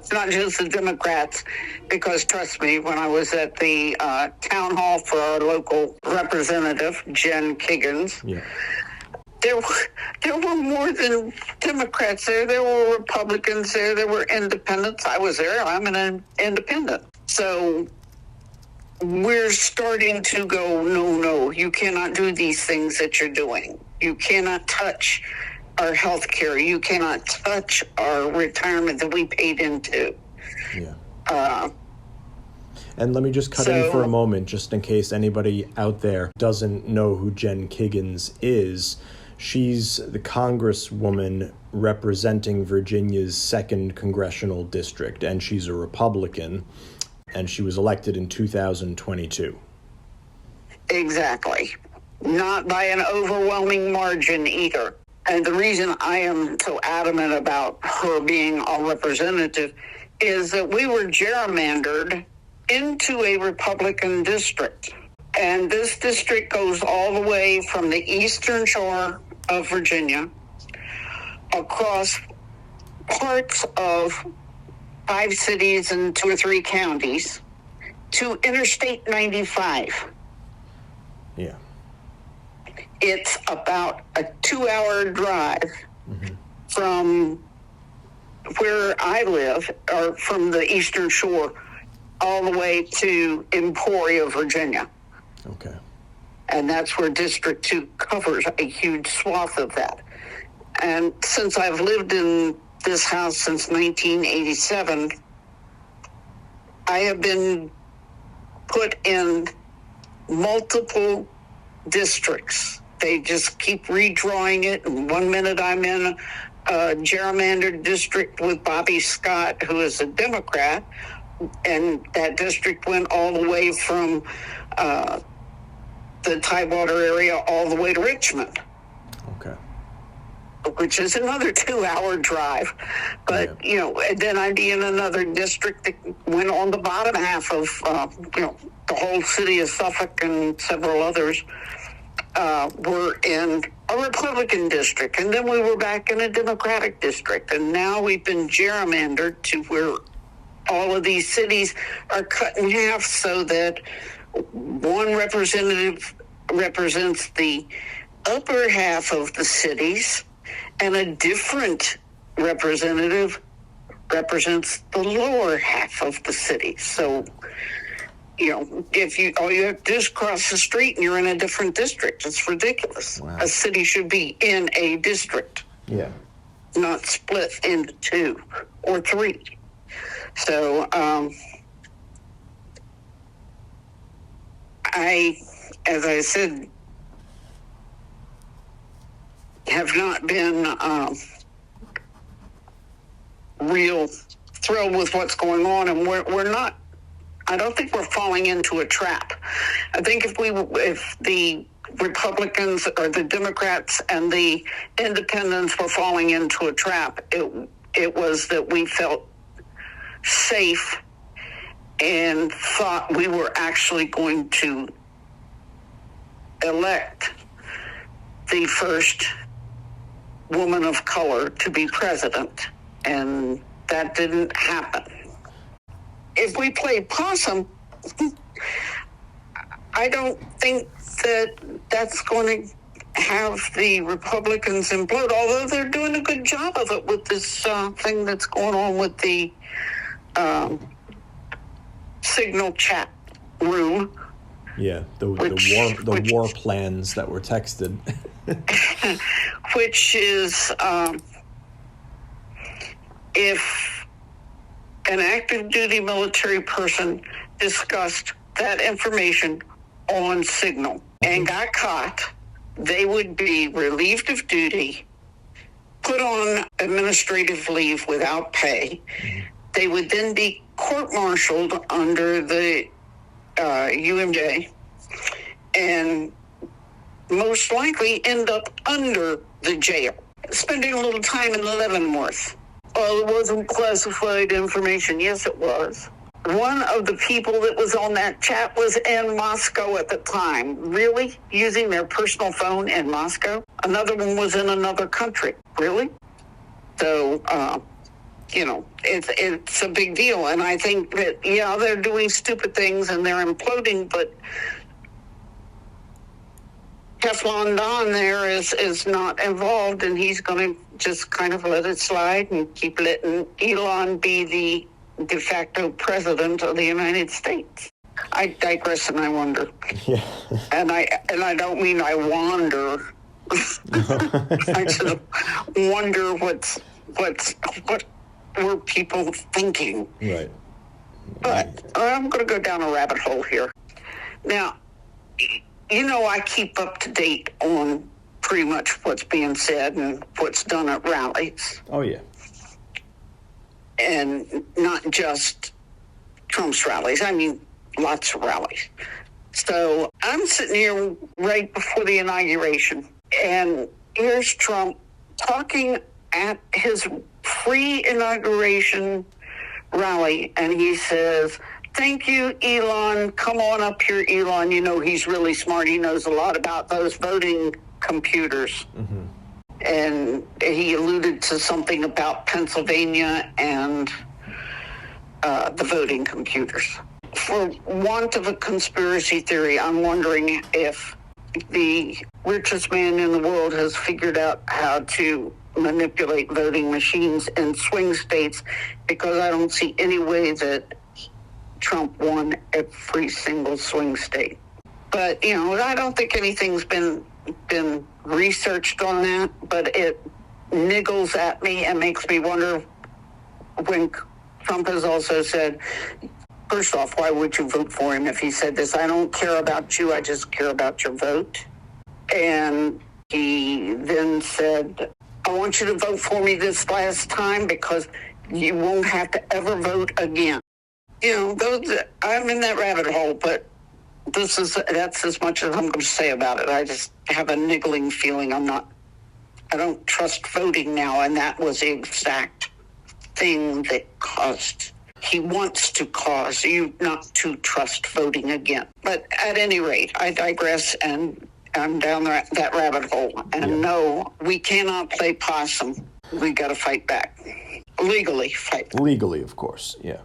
It's not just the Democrats, because trust me, when I was at the town hall for our local representative, Jen Kiggans, there were more than Democrats there. There were Republicans there. There were independents. I was there. I'm an independent. So we're starting to go, no, you cannot do these things that you're doing. You cannot touch our health care. You cannot touch our retirement that we paid into. Yeah. And let me just cut in for a moment, just in case anybody out there doesn't know who Jen Kiggans is. She's the congresswoman representing Virginia's 2nd congressional district, and she's a Republican, and she was elected in 2022. Exactly. Not by an overwhelming margin either. And the reason I am so adamant about her being our representative is that we were gerrymandered into a Republican district. And this district goes all the way from the eastern shore of Virginia across parts of 5 cities and 2 or 3 counties to Interstate 95. Yeah. It's about a 2-hour drive from where I live, or from the eastern shore, all the way to Emporia, Virginia. Okay. And that's where District 2 covers a huge swath of that. And since I've lived in this house since 1987, I have been put in multiple districts. They just keep redrawing it. And 1 minute I'm in a gerrymandered district with Bobby Scott, who is a Democrat. And that district went all the way from the Tidewater area all the way to Richmond. Okay. Which is another 2-hour drive. But, and then I'd be in another district that went on the bottom half of, the whole city of Suffolk and several others were in a Republican district. And then we were back in a Democratic district. And now we've been gerrymandered to where all of these cities are cut in half so that one representative represents the upper half of the cities and a different representative represents the lower half of the city. So, if all you have to do is cross the street and you're in a different district. It's ridiculous. Wow. A city should be in a district. Yeah. Not split into 2 or 3. So, as I said, have not been real thrilled with what's going on, and we're not. I don't think we're falling into a trap. I think if the Republicans or the Democrats and the Independents were falling into a trap, it was that we felt safe and thought we were actually going to elect the first woman of color to be president, and that didn't happen. If we play possum, I don't think that that's going to have the Republicans implode, although they're doing a good job of it with this thing that's going on with the Signal chat room. Yeah, the war plans that were texted. Which is if an active duty military person discussed that information on Signal and got caught, they would be relieved of duty, put on administrative leave without pay. They would then be court-martialed under the UMJ and most likely end up under the jail, spending a little time in Leavenworth. Well, it wasn't classified information. Yes, it was. One of the people that was on that chat was in Moscow at the time, really using their personal phone in Moscow. Another one was in another country, really. So it's a big deal. And I think that, they're doing stupid things and they're imploding, but Teflon Don there is not involved, and he's going to just kind of let it slide and keep letting Elon be the de facto president of the United States. I digress and I wonder. Yeah. And I don't mean I wander. I just wonder what were people thinking. Right. But I'm going to go down a rabbit hole here. Now, I keep up to date on pretty much what's being said and what's done at rallies. Oh, yeah. And not just Trump's rallies. I mean, lots of rallies. So I'm sitting here right before the inauguration, and here's Trump talking at his pre-inauguration rally, and he says, "Thank you, Elon. Come on up here, Elon. He's really smart. He knows a lot about those voting computers." Mm-hmm. And he alluded to something about Pennsylvania and the voting computers. For want of a conspiracy theory, I'm wondering if the richest man in the world has figured out how to manipulate voting machines in swing states, because I don't see any way that Trump won every single swing state. But, I don't think anything's been researched on that, but it niggles at me and makes me wonder, when Trump has also said, first off, why would you vote for him if he said this? I don't care about you, I just care about your vote. And he then said, I want you to vote for me this last time because you won't have to ever vote again. I'm in that rabbit hole, but that's as much as I'm going to say about it. I just have a niggling feeling I don't trust voting now, and that was the exact thing that he wants to cause you not to trust voting again. But at any rate, I digress, and I'm down that rabbit hole. And no, we cannot play possum. We got to fight back. Legally fight. Legally, of course, yeah.